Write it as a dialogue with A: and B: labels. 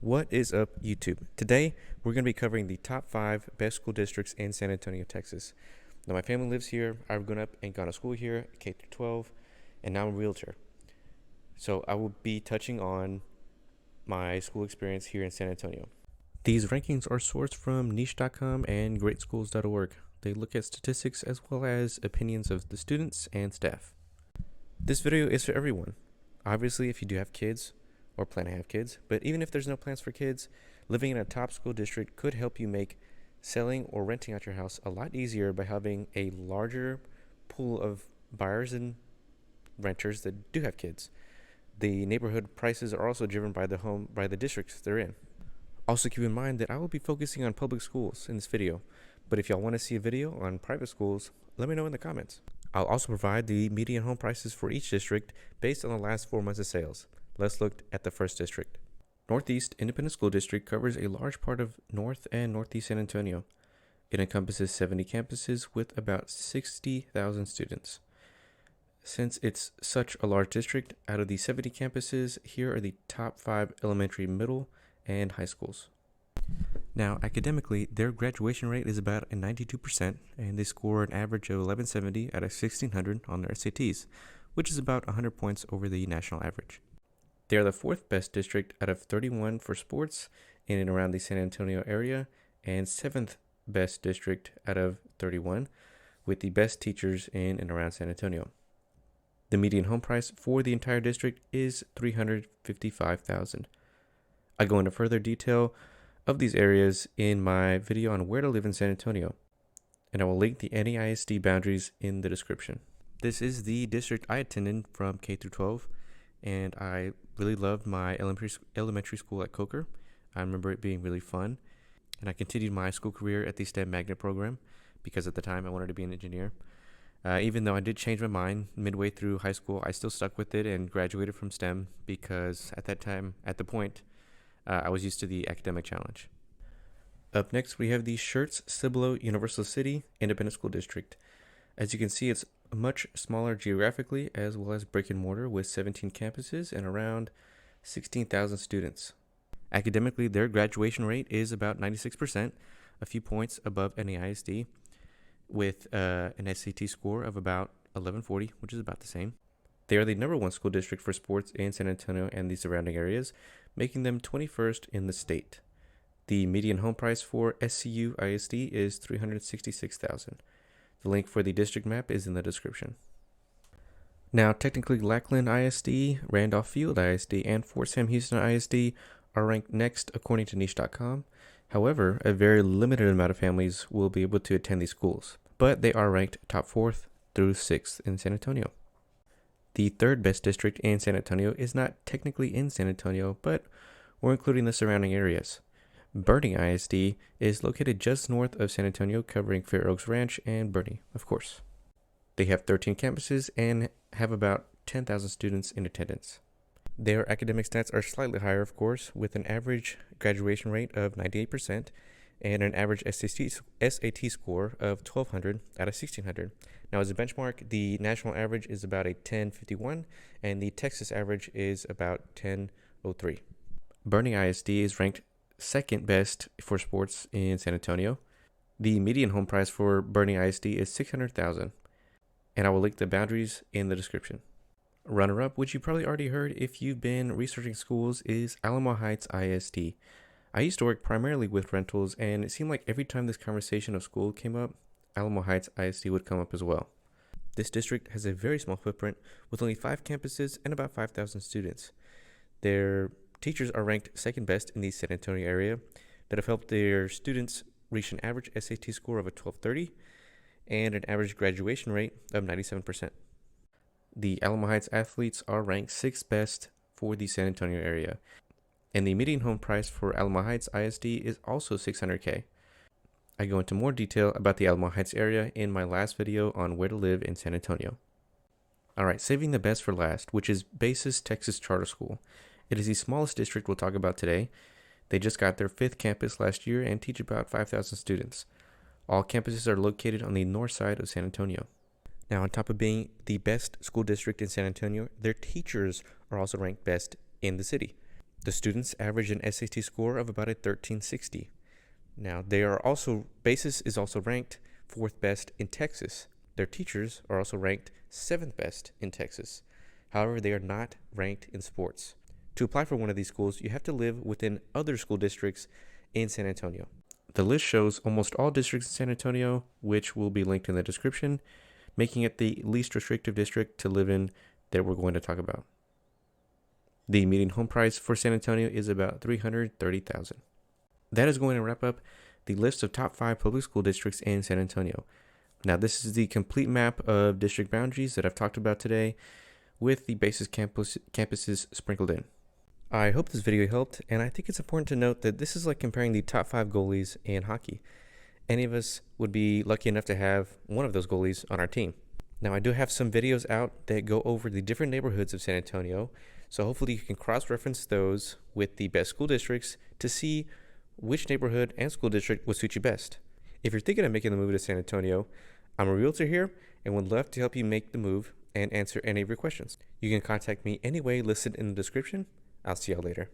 A: What is up, YouTube? Today, we're going to be covering the top 5 best school districts in San Antonio, Texas. Now, my family lives here. I've grown up and gone to school here, K through 12, and now I'm a realtor. So I will be touching on my school experience here in San Antonio. These rankings are sourced from niche.com and greatschools.org. They look at statistics as well as opinions of the students and staff. This video is for everyone. Obviously, if you do have kids, or plan to have kids, but even if there's no plans for kids, living in a top school district could help you make selling or renting out your house a lot easier by having a larger pool of buyers and renters that do have kids. The neighborhood prices are also driven by the districts they're in. Also keep in mind that I will be focusing on public schools in this video, but if y'all want to see a video on private schools, let me know in the comments. I'll also provide the median home prices for each district based on the last 4 months of sales. Let's look at the first district. Northeast Independent School District covers a large part of North and Northeast San Antonio. It encompasses 70 campuses with about 60,000 students. Since it's such a large district, out of the 70 campuses, here are the top 5 elementary, middle, and high schools. Now, academically, their graduation rate is about 92%, and they score an average of 1170 out of 1600 on their SATs, which is about 100 points over the national average. They are the 4th best district out of 31 for sports in and around the San Antonio area, and 7th best district out of 31 with the best teachers in and around San Antonio. The median home price for the entire district is $355,000. I go into further detail of these areas in my video on where to live in San Antonio, and I will link the NAISD boundaries in the description. This is the district I attended from K through 12. And I really loved my elementary school at Coker. I remember it being really fun. And I continued my school career at the STEM magnet program because at the time I wanted to be an engineer. Even though I did change my mind midway through high school, I still stuck with it and graduated from STEM because at that time, I was used to the academic challenge. Up next, we have the Schertz-Cibolo-Universal City Independent School District. As you can see, it's much smaller geographically as well as brick and mortar with 17 campuses and around 16,000 students. Academically, their graduation rate is about 96%, a few points above NAISD, with an SAT score of about 1140, which is about the same. They are the number 1 school district for sports in San Antonio and the surrounding areas, making them 21st in the state. The median home price for SCU ISD is $366,000. The link for the district map is in the description. Now, technically, Lackland ISD, Randolph Field ISD, and Fort Sam Houston ISD are ranked next according to niche.com. However, a very limited amount of families will be able to attend these schools, but they are ranked top 4th through 6th in San Antonio. The 3rd best district in San Antonio is not technically in San Antonio, but we're including the surrounding areas. Boerne ISD is located just north of San Antonio, covering Fair Oaks Ranch and Boerne, of course. They have 13 campuses and have about 10,000 students in attendance. Their academic stats are slightly higher, of course, with an average graduation rate of 98% and an average SAT score of 1,200 out of 1,600. Now, as a benchmark, the national average is about a 1051, and the Texas average is about 1003. Boerne ISD is ranked 2nd best for sports in San Antonio. The median home price for Boerne ISD is $600,000, and I will link the boundaries in the description. Runner-up, which you probably already heard if you've been researching schools, is Alamo Heights ISD. I used to work primarily with rentals, and it seemed like every time this conversation of school came up, Alamo Heights ISD would come up as well. This district has a very small footprint with only 5 campuses and about 5,000 students. Their teachers are ranked 2nd best in the San Antonio area that have helped their students reach an average SAT score of a 1230 and an average graduation rate of 97%. The Alamo Heights athletes are ranked 6th best for the San Antonio area, and the median home price for Alamo Heights ISD is also $600K. I go into more detail about the Alamo Heights area in my last video on where to live in San Antonio. Alright, saving the best for last, which is Basis Texas Charter School. It is the smallest district we'll talk about today. They just got their 5th campus last year and teach about 5,000 students. All campuses are located on the north side of San Antonio. Now, on top of being the best school district in San Antonio, their teachers are also ranked best in the city. The students average an SAT score of about a 1360. Now, BASIS is also ranked 4th best in Texas. Their teachers are also ranked 7th best in Texas. However, they are not ranked in sports. To apply for one of these schools, you have to live within other school districts in San Antonio. The list shows almost all districts in San Antonio, which will be linked in the description, making it the least restrictive district to live in that we're going to talk about. The median home price for San Antonio is about $330,000. That is going to wrap up the list of top 5 public school districts in San Antonio. Now, this is the complete map of district boundaries that I've talked about today, with the BASIS campuses sprinkled in. I hope this video helped, and I think it's important to note that this is like comparing the top 5 goalies in hockey. Any of us would be lucky enough to have one of those goalies on our team. Now, I do have some videos out that go over the different neighborhoods of San Antonio, so hopefully you can cross-reference those with the best school districts to see which neighborhood and school district would suit you best. If you're thinking of making the move to San Antonio, I'm a realtor here and would love to help you make the move and answer any of your questions. You can contact me any way listed in the description. I'll see y'all later.